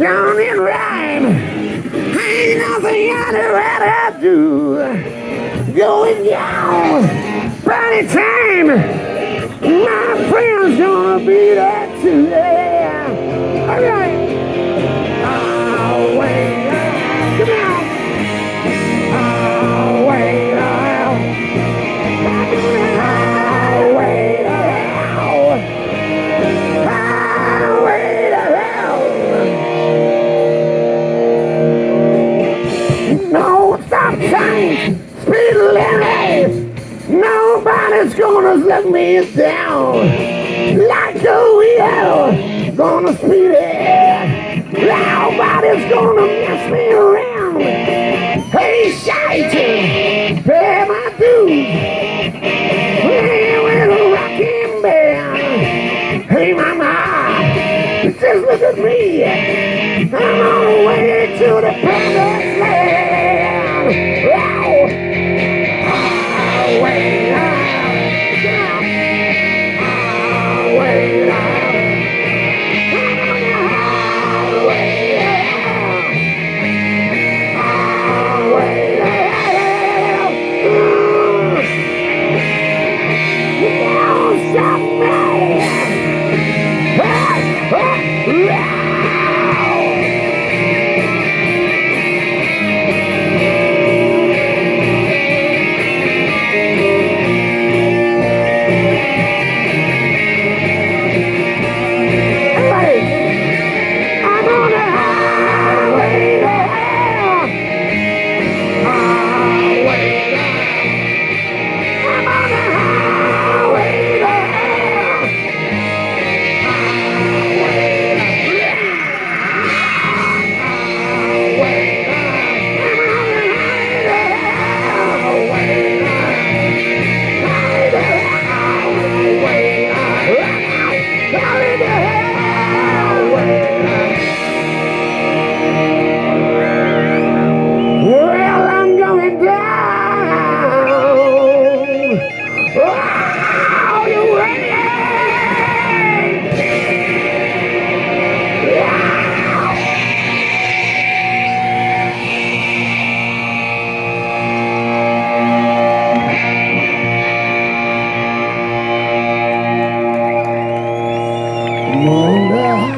Down in rhyme, ain't nothing I'd rather do. Going down, party time. My friend's gonna be there too. Yeah. All right. Oh, wait, come on. Oh, wait, oh, wait, no stop signs, speed limit. Nobody's gonna let me down. Like a wheel, gonna speed it. Nobody's gonna mess me around. Hey, Satan, pay my dues. Hey, with a rocking band. Hey, mama, just look at me. I'm on the way to the promised land. Oh. Wait up, wait up, wait up, don't stop me. Wonder